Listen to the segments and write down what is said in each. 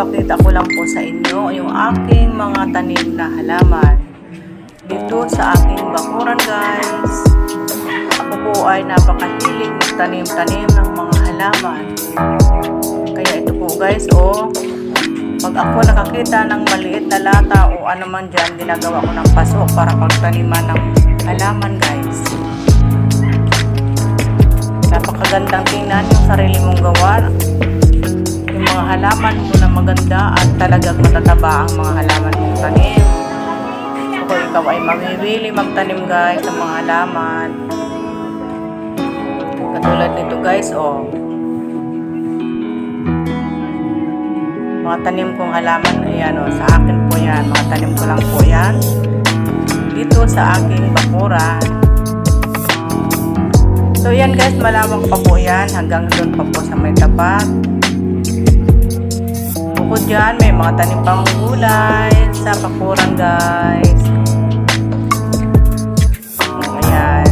ipapakita ko lang po sa inyo yung aking mga tanim na halaman dito sa aking bakuran, guys. Ako po ay napakahilig tanim-tanim ng mga halaman. Kaya ito po, guys, pag ako nakakita ng maliit na lata o ano man dyan, ginagawa ko ng paso para pagtaniman ng halaman, guys. Napakagandang tingnan yung sarili mong gawa. Yung mga halaman mo na maganda at talagang matataba ang mga halaman mong tanim. So kung ikaw ay mamimili magtanim, guys, ng mga halaman, katulad nito, guys, mga tanim kong halaman, ayan, sa akin po yan, mga tanim ko lang po yan dito sa aking bakuran. So yan, guys, malawak pa po yan hanggang doon pa po sa may tapat. Bukod dyan, may mga tanim pang gulay sa bakuran, guys. Ayan.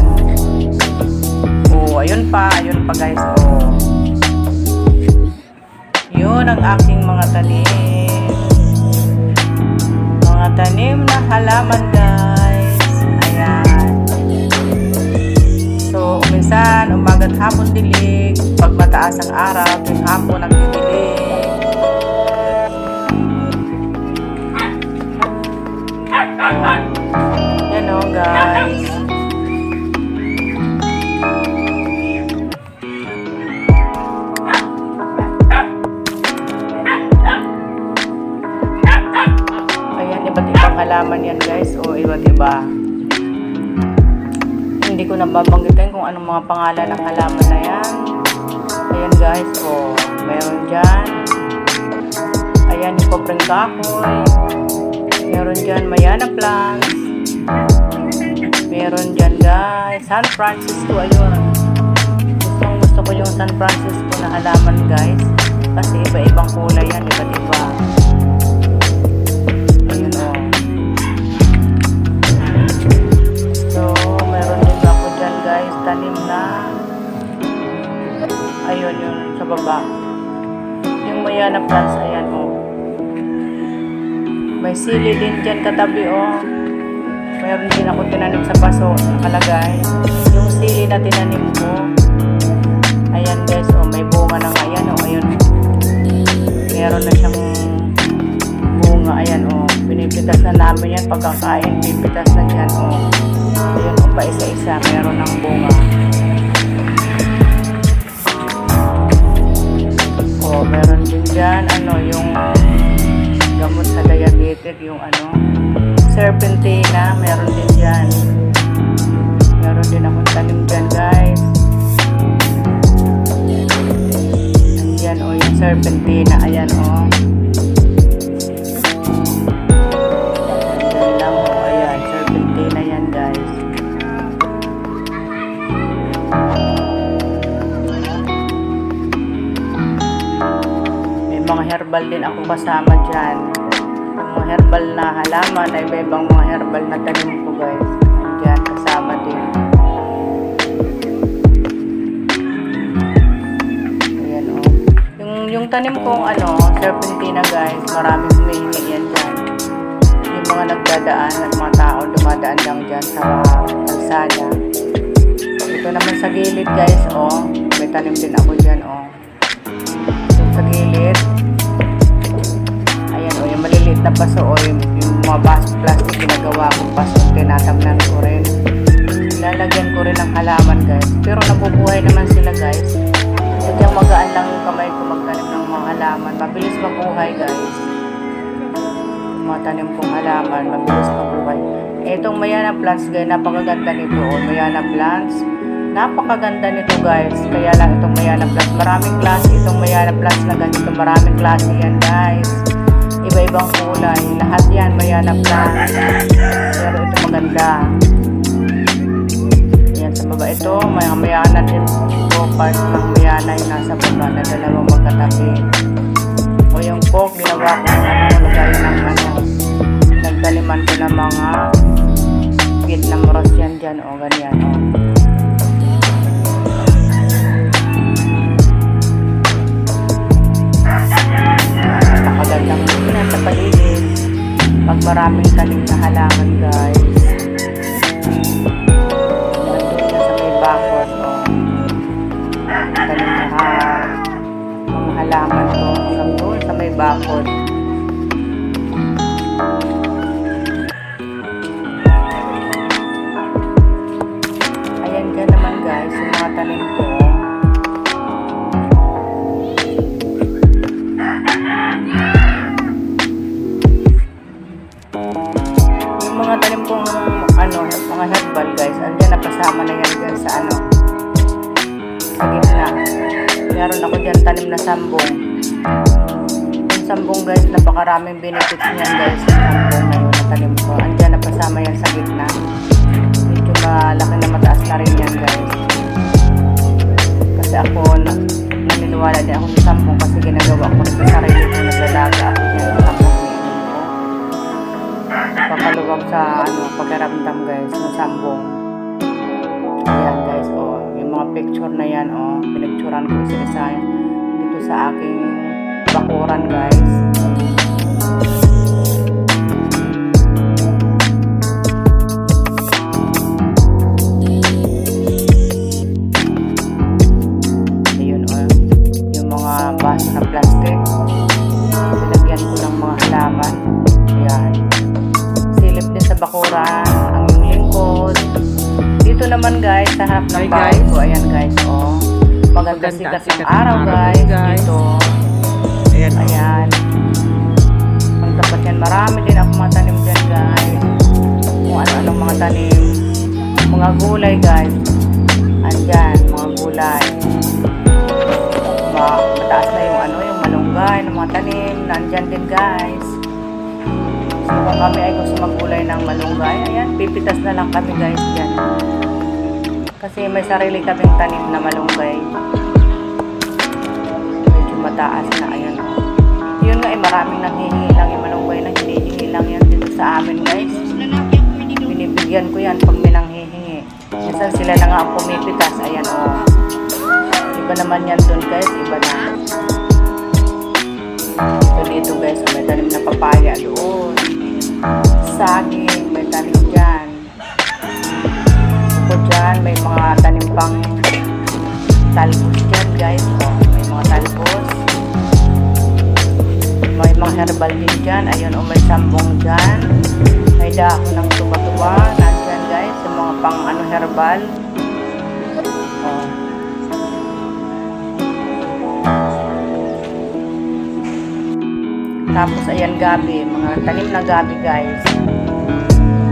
Ayun pa guys, yun ang aking mga tanim na halaman, guys. Ayan. So minsan umaga't hapon dilig, pag mataas ang araw yung hapon nagdidilig. Yan guys. Iba't ibang halaman yan, guys, iba't iba. Hindi ko nababanggitin kung anong mga pangalan ng halaman na yan. Ayan, guys, meron dyan. Ayan, yung popreng kahoy. Meron dyan Mayana plants. Meron dyan, guys, San Francisco. Ayun, gusto ko yung San Francisco na halaman, guys, kasi iba-ibang kulay yan, iba't iba. Tanim na ayun yun sa baba yung Mayana plants. Ayan, may sili din dyan katabi. Mayroon din ako tinanim sa paso, nakalagay yung sili na tinanim ko. Ayan, guys, may bunga na nga yan. Ayun, meron na siyang bunga. Ayan, pinipitas na namin yan pagkakain, pipitas na yan. Ayun, pa isa-isa meron ng bunga. Meron din dyan yung gamot sa diabetic, yung serpentina, meron din dyan. Meron din akong tanim dyan, guys. Ayan, yung serpentina. Ayan, mga herbal din ako kasama dyan. Yung mga herbal na halaman ay may ibang mga herbal na tanim ko, guys. Dyan kasama din. Ayan, yung tanim kong serpentina, guys, maraming humihingi yan dyan. Yung mga nagdadaan at mga tao dumadaan lang dyan sa kalsada. Ito naman sa gilid, guys, may tanim din ako dyan, sa gilid. Ayan, yung maliliit na paso, yung mga baso plastic, ginagawa kong paso, tinatamnan ko rin. Lalagyan ko rin ng halaman, guys. Pero nabubuhay naman sila, guys. Sadyang magaan lang yung kamay ko magtanim ng mga halaman. Mabilis mabuhay, guys. Yung mga tanim kong halaman, mabilis mabuhay. Itong Mayana plants, guys, napakaganda nito. Mayana plants, napakaganda nito, guys. Kaya lang itong Mayana plants, maraming klase itong Mayana plants na ganito. Maraming klase yan, guys. Iba-ibang kulay. Lahat yan Mayana plants. Pero ito maganda. Yan sa baba. Ito, may Mayana din. Ito, part ng Mayana yung nasa baba na dalawang magkatabi. Yung coke, ginawa ko lagay ng nagtaliman ko ng mga Vietnam rose yan dyan. Ganyan, Nakaganda maraming tanim na halaman guys. Nandun na sa may bakod. Oh. Tanim na mga halaman ko. Hanggang doon sa may bakod. Ayan dyan naman guys, yung mga tanim ko. Mga tanim kong mga herbal guys, andyan napasama na yan dyan sa sa gitna. Meron ako dyan tanim na sambong. Yung sambong guys, napakaraming benefits niyan guys. Yung sambong na yun na tanim ko, andyan napasama yan sa gitna. Medyo malaki na mataas na rin yan guys. Kasi ako naniniwala din ako sa sambong kasi ginagawa ko rin sa sarili ko, naglalaga ako dyan sa sambong. Pakaluwag sa pagkaramdam guys ng sambong. Ayan guys, yung mga picture na yan, pinicturean ko isa-isa dito sa aking bakuran guys. Ayun, yung mga baso na plastic, nilagyan ko ng mga halaman. Ayan, din sa bakuran ang lingkod. Dito naman guys sa harap ng bahay ko, ayan guys, maganda sikat ng araw guys dito. Ayan, ang tapat yan, marami din ako mga tanim dyan guys, kung ano-anong mga tanim, mga gulay guys, andyan mga gulay, mataas na yung malunggay ng mga tanim, nandyan din guys. Kung kami ay gusto magulay ng malunggay, ayan, pipitas na lang kami guys dyan. Kasi may sarili kaming tanim na malunggay. Medyo mataas na, ayan. Yun nga, maraming nanghihingi lang yung malunggay na hinihingi lang yan dito sa amin guys. Binibigyan ko yan pag may nanghihingi. Minsan sila na nga ang pumipitas, ayan Iba naman yan dun guys, iba na. So dito guys, may tanim na papaya doon. Saging, may tanim dyan. Bukod dyan, may mga tanim pang talbos dyan guys. May mga talbos. May mga herbal din dyan. Ayun, may sambong dyan. May dahon ng tuba-tuba. Nandyan guys, yung mga pang herbal. Tapos ayan gabi, mga tanim na gabi guys.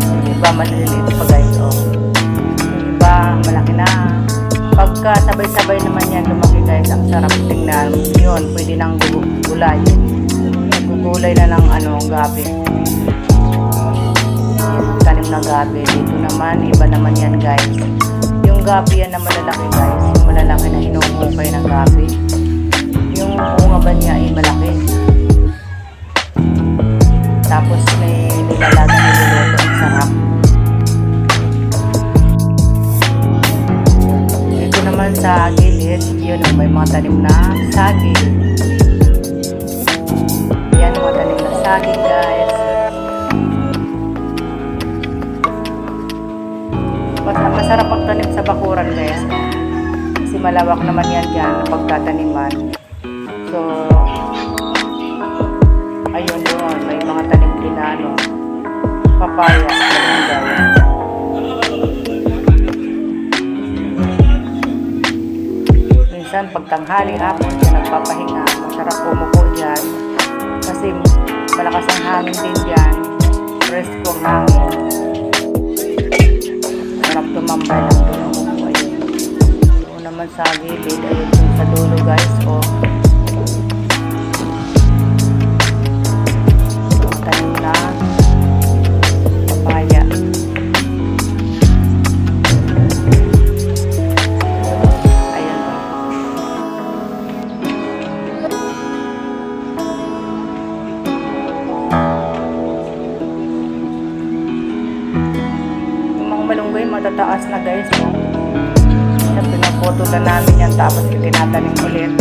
Yung iba maliliit pa guys, yung iba malaki na. Pagka sabay-sabay naman yan lumaki guys, ang sarap tingnan. Yun, pwede nang gulayin. Gugulay na ng gabi. Yung tanim na gabi. Dito naman, iba naman yan guys. Yung gabi yan na malalaki guys. Yung malalaki na hinuhukay ng gabi. Yung bunga ba niya ay malaki. Tapos may nilalaga niluluto, ang sarap. Dito naman sa gilid, yun may mga tanim na saging. Yan, mga tanim na saging guys. Masarap pagtanim sa bakuran guys. Kasi malawak naman yan dyan pagtataniman. So, ayun doon, may mga tanim din na papaya, malunggay. Minsan pagtanghali hapon, nagpapahinga, masarap pumupo dyan. Kasi malakas ang hangin din dyan, presko ang hangin. Sarap tumambay lang doon ang umupo. Ayun. Doon naman sa gilid, ayun sa dulo guys, papaya. Ayan yung mga malunggay matataas na guys. Kasi pinapoto na namin yan tapos itinatanim ulit.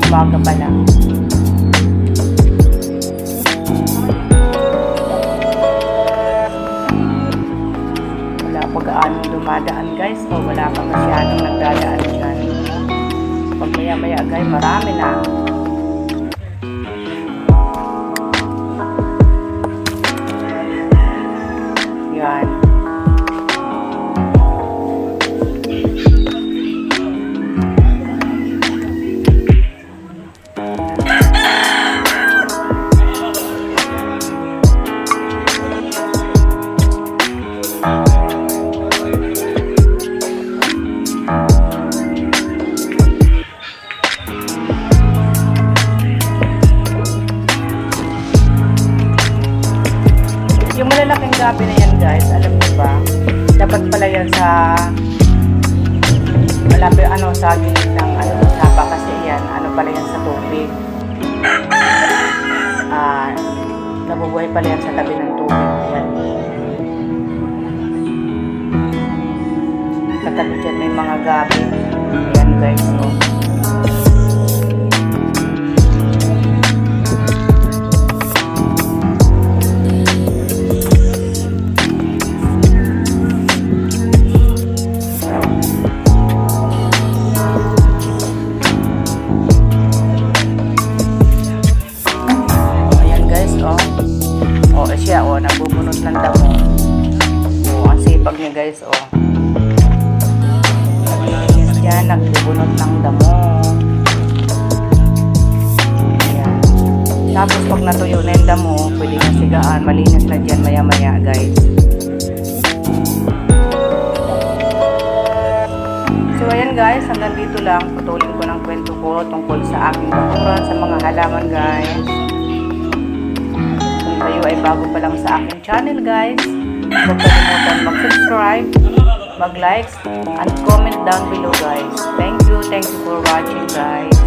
umaga pa lang. Wala pa gaano dumadaan guys, o wala pa masyadong nagdadaan dyan. Pag maya guys, marami na. Yan. Yung malalaking gabi na yan guys, alam niyo ba? Dapat pala yan sa malapit sa gilid ng sapa kasi yan, pala yan sa tubig. Nabubuhay pala yan sa tabi ng tubig. Yan. Katabi dyan may mga gabi. Ayan guys, oh. Siya, nagbubunot ng damo. Ang sipag niya guys, naglinis siya, nagbubunot ng damo. Ayan. Tapos pag natuyo na yung damo, pwede na sigaan, malinis na dyan maya guys. So ayan guys, hanggang dito lang, putulin ko ng kwento ko tungkol sa aking bakuran sa mga halaman guys. Kayo ay bago pa lang sa aking channel guys, huwag kalimutan mag-subscribe, mag-likes, and comment down below guys. Thank you for watching guys.